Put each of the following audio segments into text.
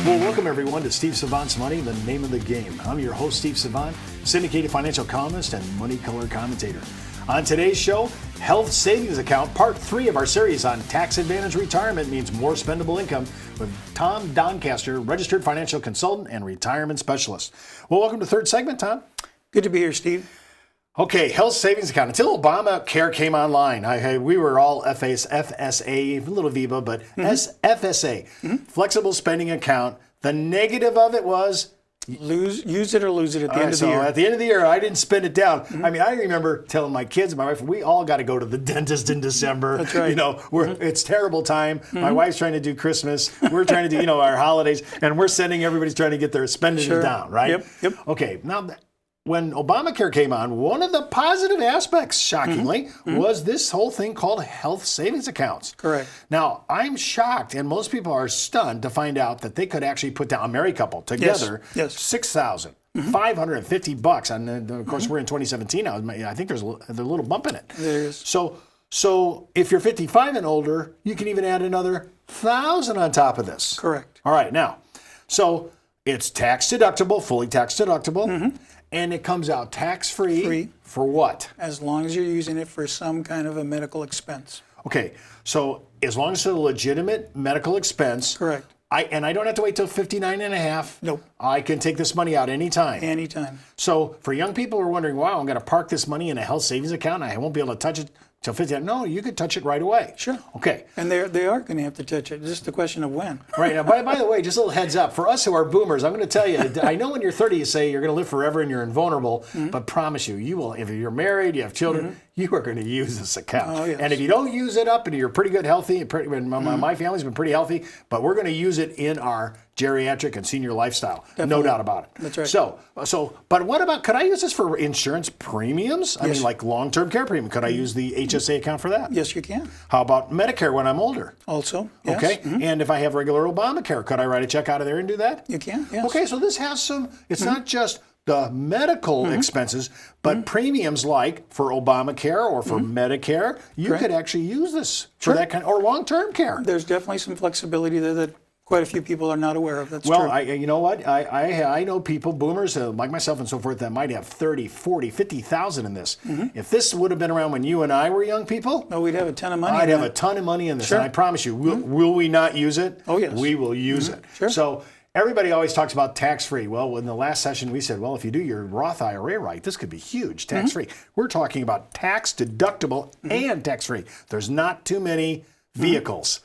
Well, welcome everyone to Steve Savant's Money, the name of the game. I'm your host, Steve Savant, syndicated financial columnist and money color commentator. On today's show, Health Savings Account, part 3 of our series on tax advantage retirement means more spendable income with Tom Doncaster, registered financial consultant and retirement specialist. Well, welcome to the third segment, Tom. Good to be here, Steve. Okay, Health Savings Account. Until Obamacare came online, we were all FSA, a little VIVA, but FSA, flexible spending account. The negative of it was Use it or lose it at the end of the year. At the end of the year, I didn't spend it down. I mean, I remember telling my kids and my wife, we all got to go to the dentist in December. That's right. You know, it's terrible time. My wife's trying to do Christmas. We're trying to do, our holidays, and we're sending everybody's trying to get their spending down, right? Yep. Okay, now when Obamacare came on, one of the positive aspects, shockingly, was this whole thing called health savings accounts. Correct. Now, I'm shocked, and most people are stunned to find out that they could actually put down, a married couple together, Yes. $6,550. And of course, we're in 2017 now. I think there's a little bump in it. There is. So if you're 55 and older, you can even add another $1,000 on top of this. Correct. All right, now, so it's tax deductible, fully tax deductible. And it comes out tax-free for what? As long as you're using it for some kind of a medical expense. Okay, so as long as it's a legitimate medical expense. Correct. I don't have to wait till 59 and a half. Nope. I can take this money out anytime. Anytime. So for young people who are wondering, wow, I'm going to park this money in a health savings account. I won't be able to touch it till 59. No, you could touch it right away. Sure. Okay. And they are going to have to touch it. It's just a question of when. Right. Now, by the way, just a little heads up. For us who are boomers, I'm going to tell you, I know when you're 30, you say you're going to live forever and you're invulnerable, but promise you will, if you're married, you have children, you are going to use this account. Oh, yes. And if you don't use it up and you're pretty good, healthy, my family's been pretty healthy, but we're going to use it in our geriatric and senior lifestyle. Definitely. No doubt about it. That's right. So, but what about, could I use this for insurance premiums? I mean, like long-term care premium. Could I use the HSA account for that? Yes, you can. How about Medicare when I'm older? Also, yes. Okay. And if I have regular Obamacare, could I write a check out of there and do that? You can, yes. Okay, so this has some, it's not just the medical expenses, but premiums like for Obamacare or for Medicare, you could actually use this for that kind, or long-term care. There's definitely some flexibility there that quite a few people are not aware of. That's well, true. You know what? I know people, boomers like myself and so forth, that might have 30, 40, 50,000 in this. If this would have been around when you and I were young people, we'd have a ton of money. I'd have a ton of money in this. Sure. And I promise you, will we not use it? Oh, yes. We will use it. Sure. So everybody always talks about tax-free. Well, in the last session, we said, well, if you do your Roth IRA right, this could be huge, tax-free. We're talking about tax-deductible and tax-free. There's not too many vehicles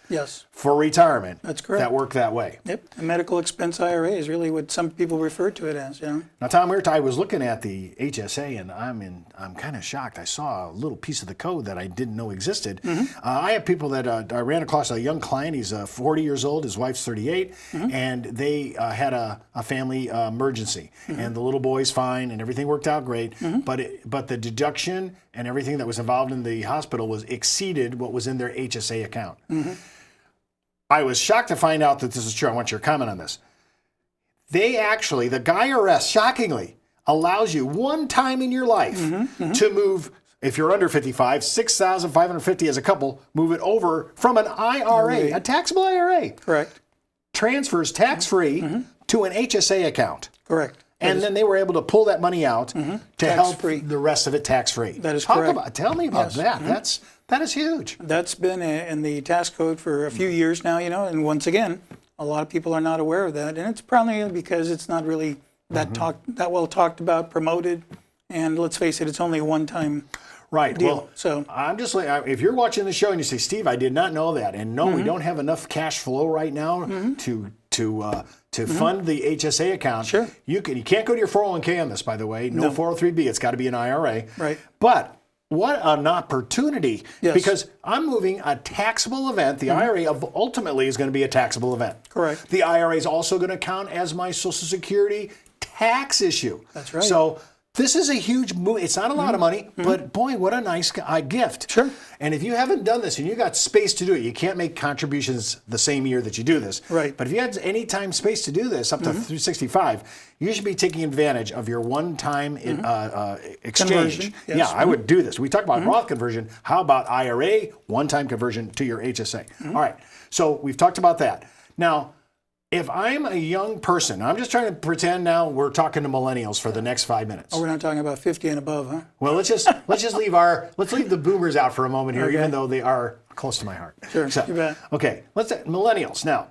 for retirement that work that way. Yep. A medical expense IRA is really what some people refer to it as. Now, Tom, I was looking at the HSA, and I'm kind of shocked. I saw a little piece of the code that I didn't know existed. I have people that I ran across a young client. He's 40 years old. His wife's 38, and they had a family emergency, and the little boy's fine, and everything worked out great. But the deduction and everything that was involved in the hospital was exceeded what was in their HSA account. I was shocked to find out that this is true. I want your comment on this. They actually, the IRS, shockingly, allows you one time in your life to move, if you're under 55, $6,550 as a couple, move it over from an IRA, a taxable IRA. Correct. Transfers tax-free to an HSA account. Correct. And then they were able to pull that money out to help the rest of it tax-free. That is correct. Tell me about that. That is huge. That's been in the tax code for a few years now, and once again, a lot of people are not aware of that. And it's probably because it's not really that well talked about, promoted, and let's face it, it's only a one-time deal. Well, so I'm just like, if you're watching the show and you say, Steve, I did not know that, and no, we don't have enough cash flow right now to fund the HSA account. Sure. You can't go to your 401k on this, by the way. No 403b. It's got to be an IRA. Right. But what an opportunity. Yes. Because I'm moving a taxable event. The IRA ultimately is going to be a taxable event. Correct. The IRA is also going to count as my Social Security tax issue. That's right. So this is a huge move. It's not a lot of money, but boy, what a nice gift. Sure. And if you haven't done this and you got space to do it, you can't make contributions the same year that you do this. Right. But if you had any time space to do this up to through 65, you should be taking advantage of your one-time exchange. Conversion, yes. Yeah, I would do this. We talk about Roth conversion. How about IRA, one-time conversion to your HSA? All right. So we've talked about that. Now, If I'm a young person, I'm just trying to pretend now we're talking to millennials for the next 5 minutes. Oh, we're not talking about 50 and above, huh? Well, let's just leave the boomers out for a moment here, Okay. even though they are close to my heart. Sure, So, you bet. okay, let's say millennials. Now,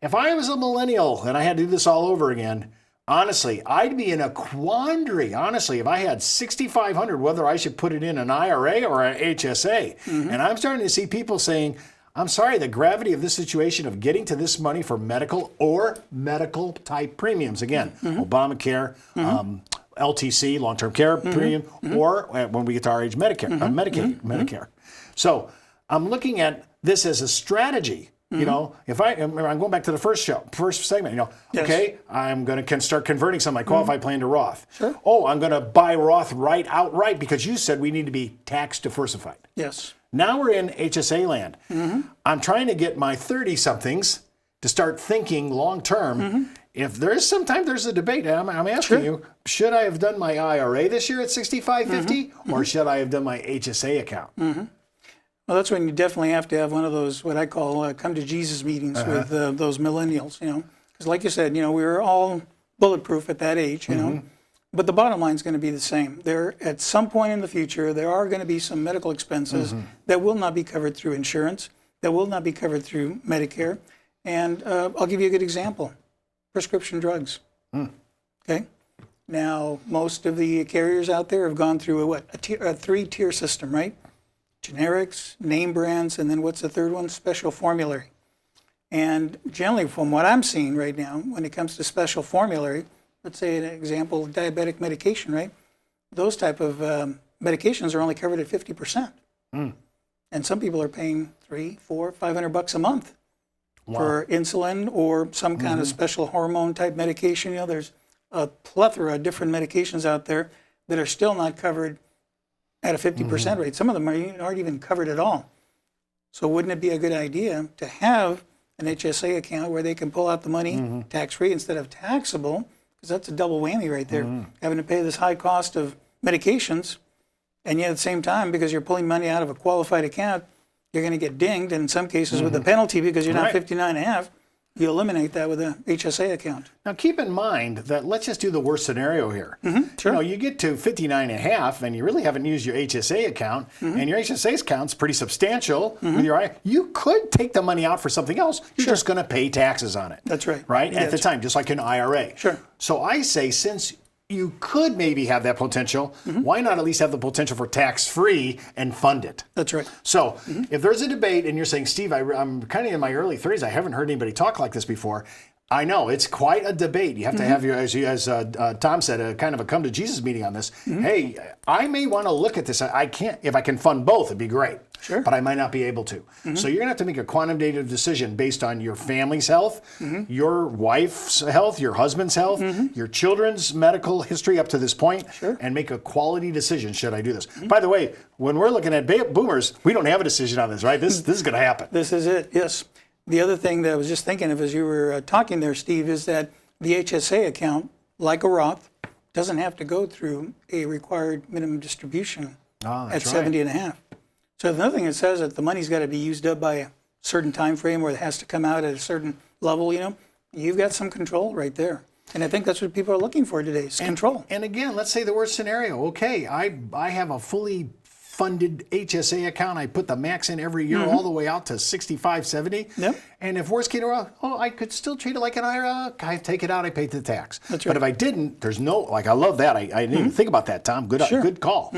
if I was a millennial and I had to do this all over again, honestly, I'd be in a quandary. Honestly, if I had $6,500, whether I should put it in an IRA or an HSA, and I'm starting to see people saying, I'm sorry, the gravity of this situation of getting to this money for medical or medical type premiums. Again, Obamacare, LTC, long-term care premium, or when we get to our age, Medicare, Medicaid, Medicare. So I'm looking at this as a strategy. You know, if I'm going back to the first segment, Yes. okay, I'm going to start converting some of my qualified plan to Roth. Sure. Oh, I'm going to buy Roth outright because you said we need to be tax diversified. Yes. Now we're in HSA land. I'm trying to get my 30-somethings to start thinking long-term. If sometimes there's a debate, and I'm asking you, should I have done my IRA this year at $6,550 or should I have done my HSA account? Well, that's when you definitely have to have one of those, what I call come to Jesus meetings with those millennials, Because like you said, we were all bulletproof at that age, But the bottom line is going to be the same. At some point in the future, there are going to be some medical expenses that will not be covered through insurance, that will not be covered through Medicare. And I'll give you a good example. Prescription drugs. Okay? Now, most of the carriers out there have gone through a 3-tier system, right? Generics, name brands, and then what's the third one? Special formulary. And generally, from what I'm seeing right now, when it comes to special formulary, let's say an example, diabetic medication, right? Those type of medications are only covered at 50%. And some people are paying $300, $400, $500 a month for insulin or some kind of special hormone type medication. There's a plethora of different medications out there that are still not covered at a 50% rate. Some of them aren't even covered at all. So wouldn't it be a good idea to have an HSA account where they can pull out the money tax-free instead of taxable? Because that's a double whammy right there. Having to pay this high cost of medications, and yet at the same time, because you're pulling money out of a qualified account, you're going to get dinged, and in some cases with a penalty because you're not 59 and a half. You eliminate that with a HSA account. Now, keep in mind that let's just do the worst scenario here. Sure. You get to 59 and a half, and you really haven't used your HSA account, and your HSA account's pretty substantial. With your you could take the money out for something else. You're just going to pay taxes on it. That's right. Right? Yeah, At the time, just like an IRA. Sure. So I say, since you could maybe have that potential, why not at least have the potential for tax-free and fund it? That's right. So if there's a debate and you're saying, Steve, I'm kind of in my early 30s, I haven't heard anybody talk like this before. I know, it's quite a debate. You have to have as Tom said, a kind of a come to Jesus meeting on this. Hey, I may want to look at this. I can't, if I can fund both, it'd be great. Sure. But I might not be able to. So you're going to have to make a quantitative decision based on your family's health, your wife's health, your husband's health, your children's medical history up to this point, and make a quality decision. Should I do this? By the way, when we're looking at boomers, we don't have a decision on this, right? This is going to happen. This is it, yes. The other thing that I was just thinking of as you were talking there, Steve, is that the HSA account, like a Roth, doesn't have to go through a required minimum distribution at 70 and a half. So another thing it says that the money's got to be used up by a certain time frame where it has to come out at a certain level, you've got some control right there. And I think that's what people are looking for today, is control. And again, let's say the worst scenario. Okay, I have a fully funded HSA account. I put the max in every year all the way out to 65, 70. Yep. And if worst case, I could still treat it like an IRA. I take it out, I pay the tax. That's right. But if I didn't, there's no, I love that. I didn't even think about that, Tom. Good call.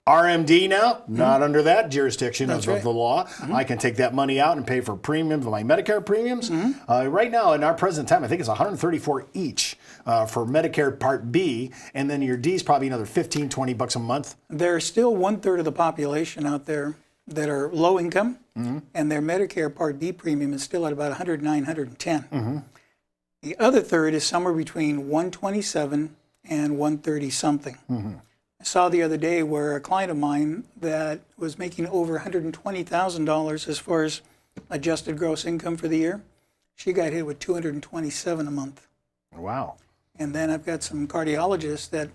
RMD now, not under that jurisdiction of the law. I can take that money out and pay for premiums, my Medicare premiums. Right now, in our present time, I think it's $134 each for Medicare Part B, and then your D is probably another $15, $20 a month. There's still 1/3 of the population out there that are low income, and their Medicare Part B premium is still at about $109, $110. The other third is somewhere between $127 and $130 something. I saw the other day where a client of mine that was making over $120,000 as far as adjusted gross income for the year, she got hit with $227 a month. Wow. And then I've got some cardiologists that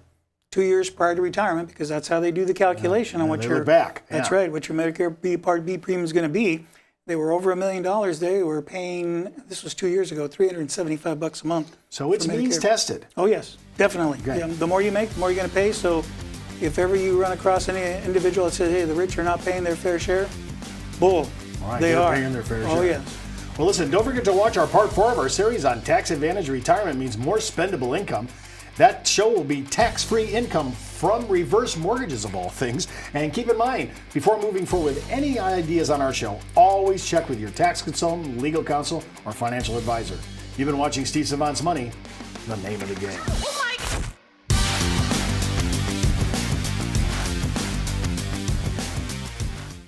2 years prior to retirement, because that's how they do the calculation on what they your look back. That's right, what your Medicare Part B premium is going to be. they were over $1 million, they were paying, this was 2 years ago, $375 a month. So it's means tested. Oh yes, definitely. Okay. Yeah, the more you make, the more you're going to pay. So if ever you run across any individual that says, hey, the rich are not paying their fair share, bull. All right, They they're are. paying their fair Oh share. yes. Well, listen, don't forget to watch our part 4 of our series on tax advantage retirement means more spendable income. That show will be tax-free income from reverse mortgages of all things. And keep in mind, before moving forward with any ideas on our show, always check with your tax consultant, legal counsel, or financial advisor. You've been watching Steve Savant's Money, the name of the game.